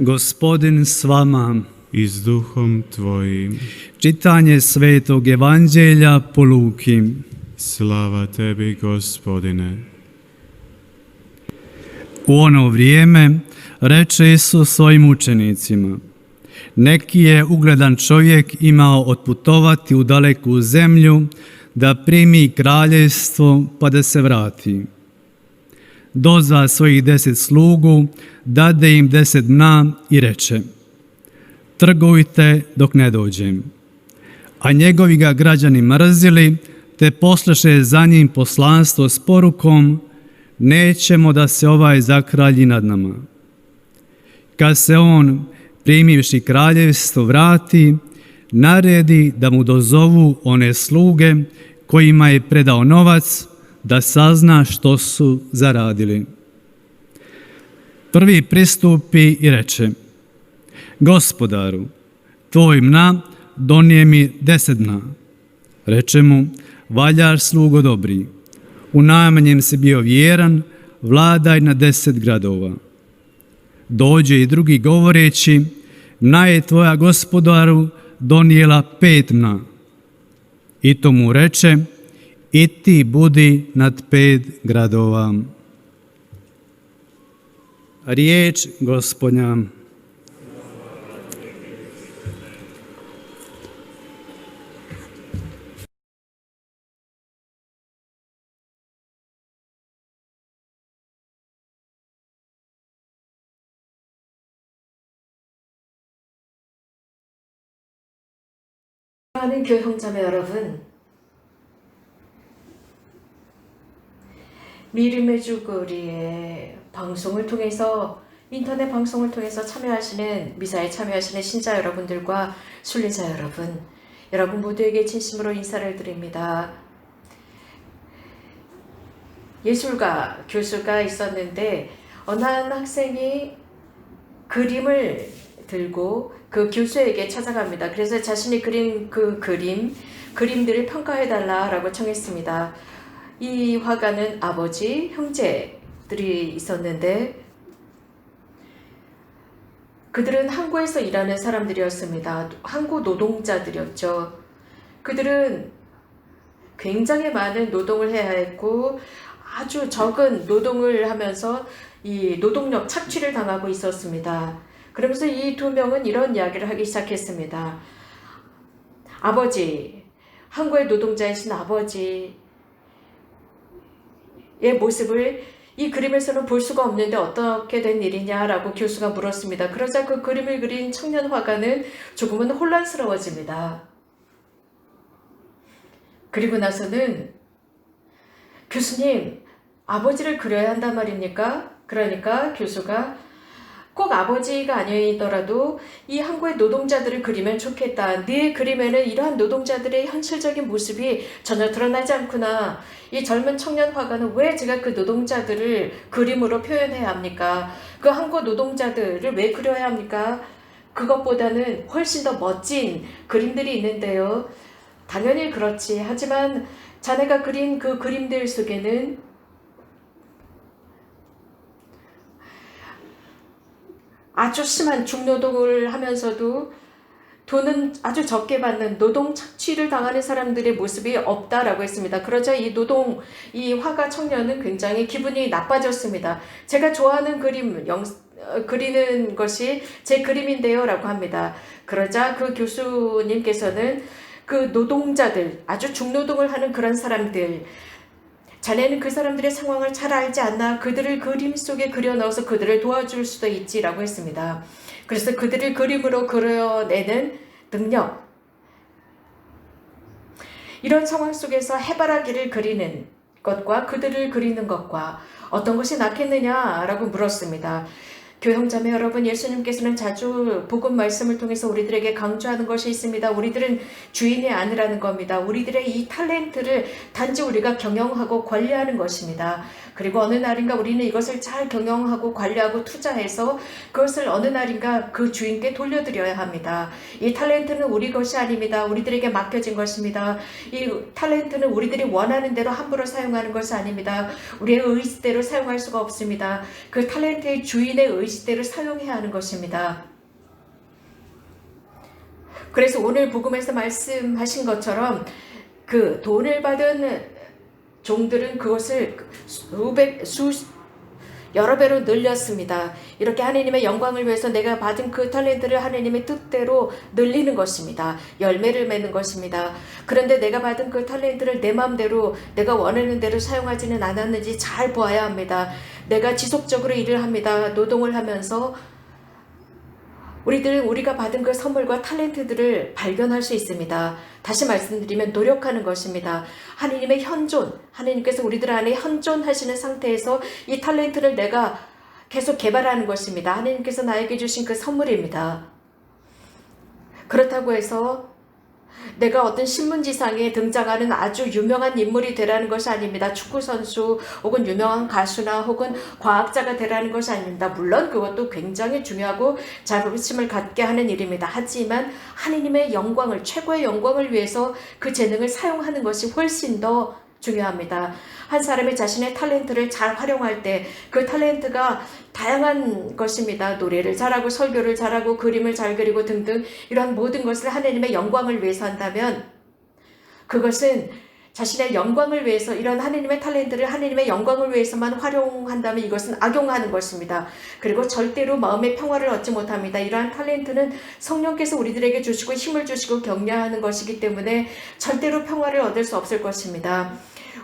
Gospodin s vama. I s duhom tvojim. Čitanje Svetog Evanđelja po Luki. Slava tebi, Gospodine. U ono vrijeme reče Isus svojim učenicima: neki je ugledan čovjek imao otputovati u daleku zemlju da primi kraljevstvo pa da se vrati. Dozva svojih 10 slugu, dade im 10 dna i reče: trgujte dok ne dođem. A njegovi ga građani mrzili, te poslaše za njim poslanstvo s porukom: nećemo da se ovaj zakralji nad nama. Kad se on, primivši kraljevstvo, vrati, naredi da mu dozovu one sluge kojima je predao novac, da sazna što su zaradili. Prvi pristupi i reče: gospodaru, tvoj mna donije mi 10 dna. Reče mu: valjaš, slugo dobri, u najmanjem si bio vjeran, vladaj na 10 gradova. Dođe i drugi govoreći: mna je tvoja, gospodaru, donijela 5 mna. I to mu reče: i ti budi nad 5 gradova. Riječ Gospodnja. 사랑하는 교회 형제자매 여러분, 믿음의 주거리의 방송을 통해서, 인터넷 방송을 통해서 미사에 참여하시는 신자 여러분들과 순례자 여러분 모두에게 진심으로 인사를 드립니다. 예술가 교수가 있었는데 어느 한 학생이 그림을 들고 그 교수에게 찾아갑니다. 그래서 자신이 그린 그 그림들을 평가해달라고 청했습니다. 이 화가는 아버지, 형제들이 있었는데 그들은 항구에서 일하는 사람들이었습니다. 항구 노동자들이었죠. 그들은 굉장히 많은 노동을 해야 했고 아주 적은 노동을 하면서 이 노동력 착취를 당하고 있었습니다. 그러면서 이 2명은 이런 이야기를 하기 시작했습니다. 아버지, 항구의 노동자이신 아버지의 모습을 이 그림에서는 볼 수가 없는데 어떻게 된 일이냐라고 교수가 물었습니다. 그러자 그 그림을 그린 청년 화가는 조금은 혼란스러워집니다. 그리고 나서는 교수님, 아버지를 그려야 한단 말입니까? 그러니까 교수가 꼭 아버지가 아니더라도 이 항구의 노동자들을 그리면 좋겠다. 네 그림에는 이러한 노동자들의 현실적인 모습이 전혀 드러나지 않구나. 이 젊은 청년 화가는 왜 제가 그 노동자들을 그림으로 표현해야 합니까? 그 항구 노동자들을 왜 그려야 합니까? 그것보다는 훨씬 더 멋진 그림들이 있는데요. 당연히 그렇지. 하지만 자네가 그린 그 그림들 속에는 아주 심한 중노동을 하면서도 돈은 아주 적게 받는 노동 착취를 당하는 사람들의 모습이 없다라고 했습니다. 그러자 이 화가 청년은 굉장히 기분이 나빠졌습니다. 제가 좋아하는 그리는 것이 제 그림인데요 라고 합니다. 그러자 그 교수님께서는 그 노동자들, 아주 중노동을 하는 그런 사람들, 자네는 그 사람들의 상황을 잘 알지 않나? 그들을 그림 속에 그려 넣어서 그들을 도와줄 수도 있지라고 했습니다. 그래서 그들을 그림으로 그려내는 능력, 이런 상황 속에서 해바라기를 그리는 것과 그들을 그리는 것과 어떤 것이 낫겠느냐라고 물었습니다. 교회 형제자매 여러분, 예수님께서는 자주 복음 말씀을 통해서 우리들에게 강조하는 것이 있습니다. 우리들은 주인이 아니라는 겁니다. 우리들의 이 탤런트를 단지 우리가 경영하고 관리하는 것입니다. 그리고 어느 날인가 우리는 이것을 잘 경영하고 관리하고 투자해서 그것을 어느 날인가 그 주인께 돌려드려야 합니다. 이 탤런트는 우리 것이 아닙니다. 우리들에게 맡겨진 것입니다. 이 탤런트는 우리들이 원하는 대로 함부로 사용하는 것이 아닙니다. 우리의 의지대로 사용할 수가 없습니다. 그 탤런트의 주인의 의지 시대를 사용해야 하는 것입니다. 그래서 오늘 복음에서 말씀하신 것처럼 그 돈을 받은 종들은 그것을 여러 배로 늘렸습니다. 이렇게 하나님의 영광을 위해서 내가 받은 그 탤런트를 하나님의 뜻대로 늘리는 것입니다. 열매를 맺는 것입니다. 그런데 내가 받은 그 탤런트를 내 마음대로 내가 원하는 대로 사용하지는 않았는지 잘 보아야 합니다. 내가 지속적으로 일을 합니다. 노동을 하면서 우리가 받은 그 선물과 탤런트들을 발견할 수 있습니다. 다시 말씀드리면 노력하는 것입니다. 하나님의 현존, 하나님께서 우리들 안에 현존하시는 상태에서 이 탤런트를 내가 계속 개발하는 것입니다. 하나님께서 나에게 주신 그 선물입니다. 그렇다고 해서 내가 어떤 신문지상에 등장하는 아주 유명한 인물이 되라는 것이 아닙니다. 축구선수 혹은 유명한 가수나 혹은 과학자가 되라는 것이 아닙니다. 물론 그것도 굉장히 중요하고 자부심을 갖게 하는 일입니다. 하지만 하나님의 영광을, 최고의 영광을 위해서 그 재능을 사용하는 것이 훨씬 더 중요합니다. 한 사람이 자신의 탤런트를 잘 활용할 때 그 탤런트가 다양한 것입니다. 노래를 잘하고 설교를 잘하고 그림을 잘 그리고 등등 이러한 모든 것을 하나님의 영광을 위해서 한다면 그것은 자신의 영광을 위해서 이런 하나님의 탤런트를 하나님의 영광을 위해서만 활용한다면 이것은 악용하는 것입니다. 그리고 절대로 마음의 평화를 얻지 못합니다. 이러한 탤런트는 성령께서 우리들에게 주시고 힘을 주시고 격려하는 것이기 때문에 절대로 평화를 얻을 수 없을 것입니다.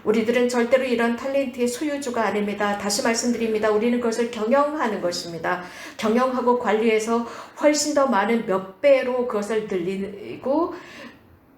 우리들은 절대로 이런 탤런트의 소유주가 아닙니다. 다시 말씀드립니다. 우리는 그것을 경영하는 것입니다. 경영하고 관리해서 훨씬 더 많은 몇 배로 그것을 늘리고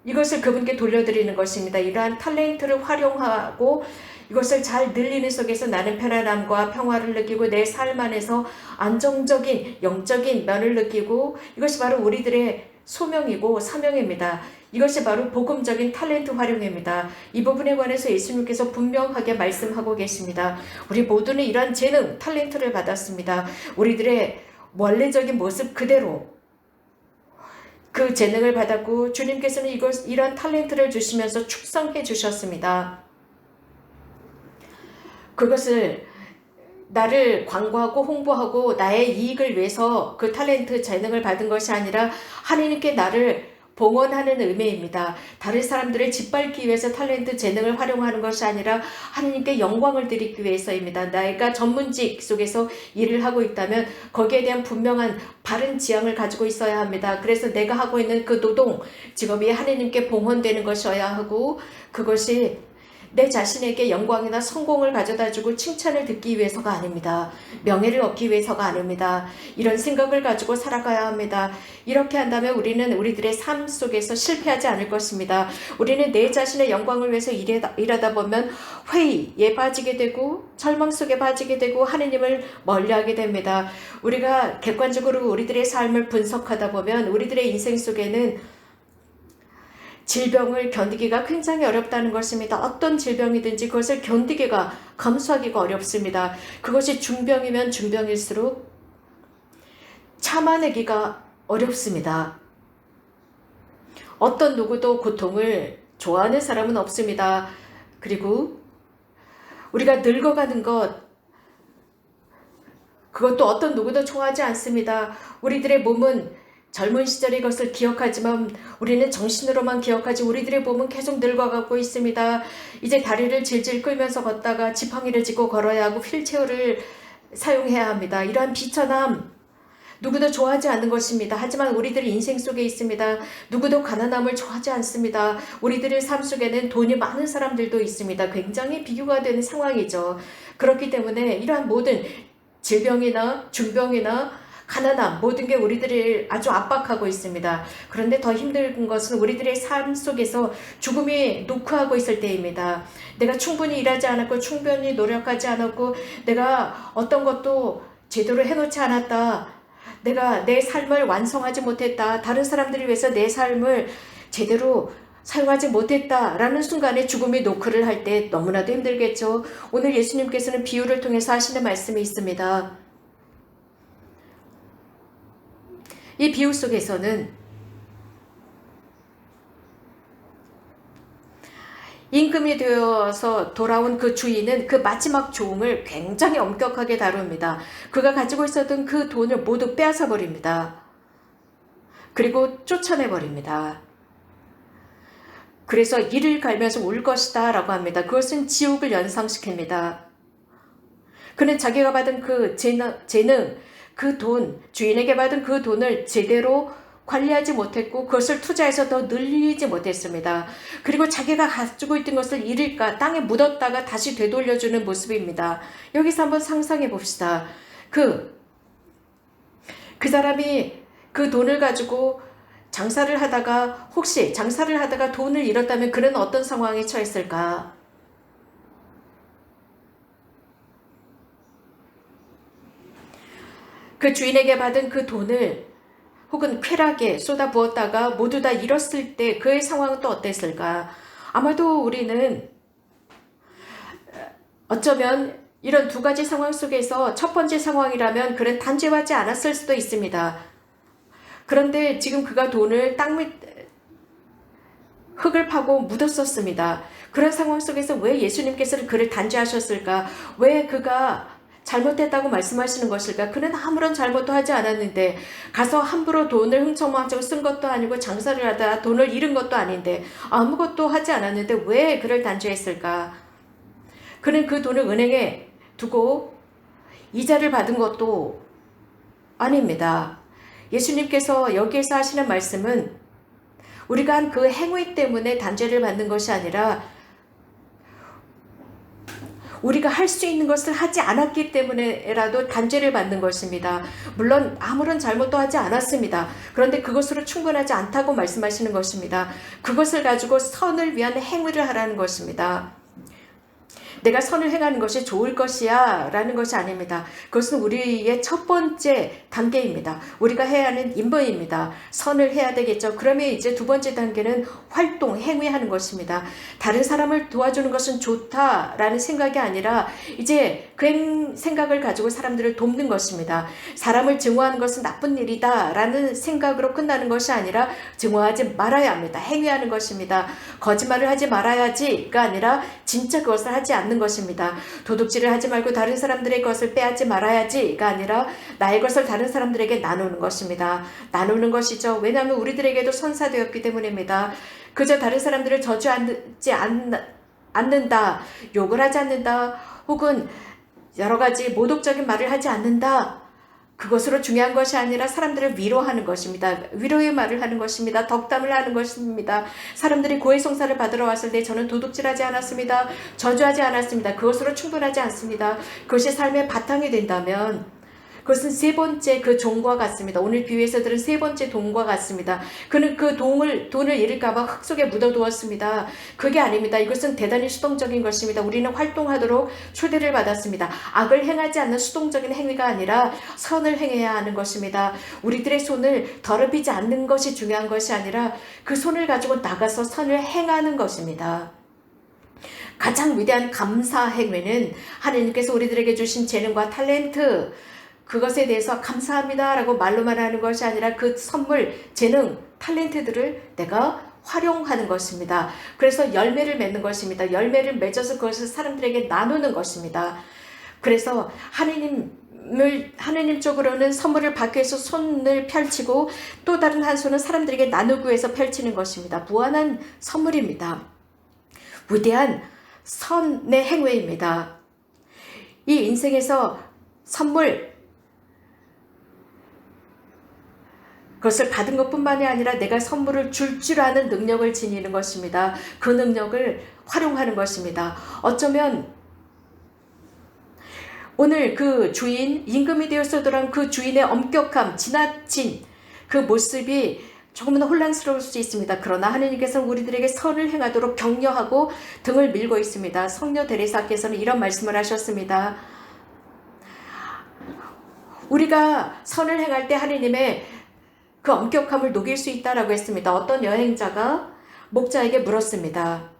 이것을 그분께 돌려드리는 것입니다. 이러한 탤런트를 활용하고 이것을 잘 늘리는 속에서 나는 편안함과 평화를 느끼고 내 삶 안에서 안정적인 영적인 면을 느끼고 이것이 바로 우리들의 소명이고 사명입니다. 이것이 바로 복음적인 탤런트 활용입니다. 이 부분에 관해서 예수님께서 분명하게 말씀하고 계십니다. 우리 모두는 이러한 재능, 탤런트를 받았습니다. 우리들의 원래적인 모습 그대로 그 재능을 받았고 주님께서는 이런 탤런트를 주시면서 축성해 주셨습니다. 그것을 나를 광고하고 홍보하고 나의 이익을 위해서 그 탤런트 재능을 받은 것이 아니라 하나님께 나를 봉헌하는 의미입니다. 다른 사람들을 짓밟기 위해서 탤런트 재능을 활용하는 것이 아니라 하나님께 영광을 드리기 위해서입니다. 내가 전문직 속에서 일을 하고 있다면 거기에 대한 분명한 바른 지향을 가지고 있어야 합니다. 그래서 내가 하고 있는 그 노동, 직업이 하나님께 봉헌되는 것이어야 하고 그것이 내 자신에게 영광이나 성공을 가져다주고 칭찬을 듣기 위해서가 아닙니다. 명예를 얻기 위해서가 아닙니다. 이런 생각을 가지고 살아가야 합니다. 이렇게 한다면 우리는 우리들의 삶 속에서 실패하지 않을 것입니다. 우리는 내 자신의 영광을 위해서 일하다 보면 회의에 빠지게 되고 절망 속에 빠지게 되고 하느님을 멀리하게 됩니다. 우리가 객관적으로 우리들의 삶을 분석하다 보면 우리들의 인생 속에는 질병을 견디기가 굉장히 어렵다는 것입니다. 어떤 질병이든지 그것을 견디기가, 감수하기가 어렵습니다. 그것이 중병이면 중병일수록 참아내기가 어렵습니다. 어떤 누구도 고통을 좋아하는 사람은 없습니다. 그리고 우리가 늙어가는 그것도 어떤 누구도 좋아하지 않습니다. 우리들의 몸은 젊은 시절의 것을 기억하지만 우리는 정신으로만 기억하지 우리들의 몸은 계속 늙어가고 있습니다. 이제 다리를 질질 끌면서 걷다가 지팡이를 짚고 걸어야 하고 휠체어를 사용해야 합니다. 이러한 비천함 누구도 좋아하지 않는 것입니다. 하지만 우리들의 인생 속에 있습니다. 누구도 가난함을 좋아하지 않습니다. 우리들의 삶 속에는 돈이 많은 사람들도 있습니다. 굉장히 비교가 되는 상황이죠. 그렇기 때문에 이러한 모든 질병이나 중병이나 가난함 모든 게 우리들을 아주 압박하고 있습니다. 그런데 더 힘든 것은 우리들의 삶 속에서 죽음이 노크하고 있을 때입니다. 내가 충분히 일하지 않았고 충분히 노력하지 않았고 내가 어떤 것도 제대로 해놓지 않았다. 내가 내 삶을 완성하지 못했다. 다른 사람들을 위해서 내 삶을 제대로 사용하지 못했다라는 순간에 죽음이 노크를 할 때 너무나도 힘들겠죠. 오늘 예수님께서는 비유를 통해서 하시는 말씀이 있습니다. 이 비유 속에서는 임금이 되어서 돌아온 그 주인은 그 마지막 종을 굉장히 엄격하게 다룹니다. 그가 가지고 있었던 그 돈을 모두 빼앗아 버립니다. 그리고 쫓아내 버립니다. 그래서 이를 갈면서 울 것이다 라고 합니다. 그것은 지옥을 연상시킵니다. 그는 자기가 받은 그 재능, 그 돈, 주인에게 받은 그 돈을 제대로 관리하지 못했고 그것을 투자해서 더 늘리지 못했습니다. 그리고 자기가 가지고 있던 것을 잃을까 땅에 묻었다가 다시 되돌려주는 모습입니다. 여기서 한번 상상해 봅시다. 그 사람이 그 돈을 가지고 장사를 하다가 혹시 장사를 하다가 돈을 잃었다면 그는 어떤 상황에 처했을까? 그 주인에게 받은 그 돈을 혹은 쾌락에 쏟아부었다가 모두 다 잃었을 때 그의 상황은 또 어땠을까? 아마도 우리는 어쩌면 이런 두 가지 상황 속에서 첫 번째 상황이라면 그는 단죄하지 않았을 수도 있습니다. 그런데 지금 그가 돈을 땅 밑 흙을 파고 묻었었습니다. 그런 상황 속에서 왜 예수님께서는 그를 단죄하셨을까? 왜 그가 잘못했다고 말씀하시는 것일까? 그는 아무런 잘못도 하지 않았는데 가서 함부로 돈을 흥청망청 쓴 것도 아니고 장사를 하다 돈을 잃은 것도 아닌데 아무것도 하지 않았는데 왜 그를 단죄했을까? 그는 그 돈을 은행에 두고 이자를 받은 것도 아닙니다. 예수님께서 여기에서 하시는 말씀은 우리가 한 그 행위 때문에 단죄를 받는 것이 아니라 우리가 할 수 있는 것을 하지 않았기 때문에라도 단죄를 받는 것입니다. 물론 아무런 잘못도 하지 않았습니다. 그런데 그것으로 충분하지 않다고 말씀하시는 것입니다. 그것을 가지고 선을 위한 행위를 하라는 것입니다. 내가 선을 행하는 것이 좋을 것이야 라는 것이 아닙니다. 그것은 우리의 첫 번째 단계입니다. 우리가 해야 하는 임무입니다. 선을 해야 되겠죠. 그러면 이제 두 번째 단계는 활동, 행위하는 것입니다. 다른 사람을 도와주는 것은 좋다라는 생각이 아니라 이제 그 생각을 가지고 사람들을 돕는 것입니다. 사람을 증오하는 것은 나쁜 일이다 라는 생각으로 끝나는 것이 아니라 증오하지 말아야 합니다. 행위하는 것입니다. 거짓말을 하지 말아야지가 아니라 진짜 그것을 하지 않는 것입니다. 도둑질을 하지 말고 다른 사람들의 것을 빼앗지 말아야지가 아니라 나의 것을 다른 사람들에게 나누는 것입니다. 나누는 것이죠. 왜냐하면 우리들에게도 선사되었기 때문입니다. 그저 다른 사람들을 저주하지 않는다, 욕을 하지 않는다, 혹은 여러 가지 모독적인 말을 하지 않는다. 그것으로 중요한 것이 아니라 사람들을 위로하는 것입니다. 위로의 말을 하는 것입니다. 덕담을 하는 것입니다. 사람들이 고해성사를 받으러 왔을 때 저는 도둑질하지 않았습니다. 저주하지 않았습니다. 그것으로 충분하지 않습니다. 그것이 삶의 바탕이 된다면 그것은 세 번째 그 종과 같습니다. 오늘 비유에서 들은 세 번째 돈과 같습니다. 그는 그 돈을 잃을까봐 흙 속에 묻어두었습니다. 그게 아닙니다. 이것은 대단히 수동적인 것입니다. 우리는 활동하도록 초대를 받았습니다. 악을 행하지 않는 수동적인 행위가 아니라 선을 행해야 하는 것입니다. 우리들의 손을 더럽히지 않는 것이 중요한 것이 아니라 그 손을 가지고 나가서 선을 행하는 것입니다. 가장 위대한 감사 행위는 하나님께서 우리들에게 주신 재능과 탤런트, 그것에 대해서 감사합니다 라고 말로만 하는 것이 아니라 그 선물, 재능, 탤런트들을 내가 활용하는 것입니다. 그래서 열매를 맺는 것입니다. 열매를 맺어서 그것을 사람들에게 나누는 것입니다. 그래서 하느님 쪽으로는 선물을 받기 위해서 손을 펼치고 또 다른 한 손은 사람들에게 나누기 위해서 펼치는 것입니다. 무한한 선물입니다. 위대한 선의 행위입니다. 이 인생에서 선물, 그것을 받은 것뿐만이 아니라 내가 선물을 줄 아는 능력을 지니는 것입니다. 그 능력을 활용하는 것입니다. 어쩌면 오늘 그 주인, 임금이 되어서 돌아온 그 주인의 엄격함, 지나친 그 모습이 조금은 혼란스러울 수 있습니다. 그러나 하느님께서는 우리들에게 선을 행하도록 격려하고 등을 밀고 있습니다. 성녀 데레사께서는 이런 말씀을 하셨습니다. 우리가 선을 행할 때 하느님의 그 엄격함을 녹일 수 있다라고 했습니다. 어떤 여행자가 목자에게 물었습니다.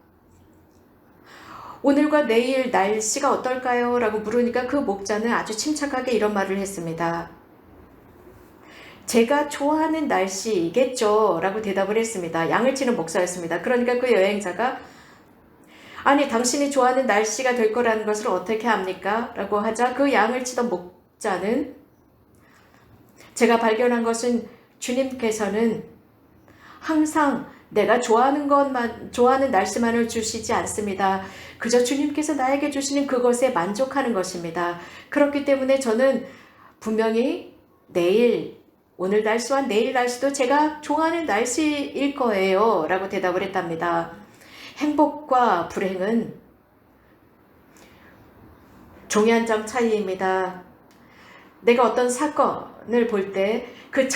오늘과 내일 날씨가 어떨까요? 라고 물으니까 그 목자는 아주 침착하게 이런 말을 했습니다. 제가 좋아하는 날씨겠죠? 라고 대답을 했습니다. 양을 치는 목사였습니다. 그러니까 그 여행자가 아니 당신이 좋아하는 날씨가 될 거라는 것을 어떻게 압니까? 라고 하자 그 양을 치던 목자는 제가 발견한 것은 주님께서는 항상 내가 좋아하는 날씨만을 주시지 않습니다. 그저 주님께서 나에게 주시는 그것에 만족하는 것입니다. 그렇기 때문에 저는 분명히 오늘 날씨와 내일 날씨도 제가 좋아하는 날씨일 거예요. 라고 대답을 했답니다. 행복과 불행은 종이 한 장 차이입니다. 내가 어떤 사건을 볼 때 그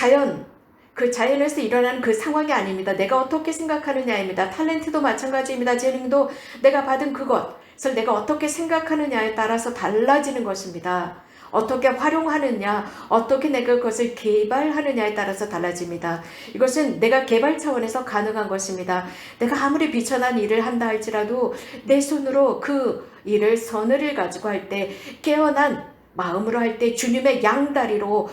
자연에서 일어나는 그 상황이 아닙니다. 내가 어떻게 생각하느냐입니다. 탤런트도 마찬가지입니다. 재능도 내가 받은 그것을 내가 어떻게 생각하느냐에 따라서 달라지는 것입니다. 어떻게 활용하느냐, 어떻게 내가 그것을 개발하느냐에 따라서 달라집니다. 이것은 내가 개발 차원에서 가능한 것입니다. 내가 아무리 비천한 일을 한다 할지라도 내 손으로 그 일을 서늘을 가지고 할 때, 깨어난 마음으로 할 때, 주님의 양다리로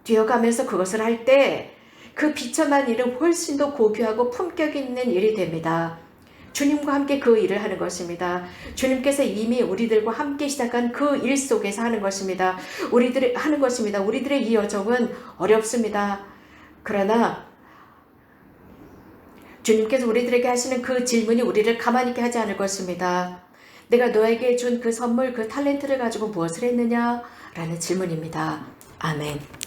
뛰어가면서 그것을 할 때 그 비천한 일은 훨씬 더 고귀하고 품격 있는 일이 됩니다. 주님과 함께 그 일을 하는 것입니다. 주님께서 이미 우리들과 함께 시작한 그 일 속에서 하는 것입니다. 우리들의 이 여정은 어렵습니다. 그러나 주님께서 우리들에게 하시는 그 질문이 우리를 가만히 있게 하지 않을 것입니다. 내가 너에게 준 그 선물, 그 탤런트를 가지고 무엇을 했느냐? 라는 질문입니다. 아멘.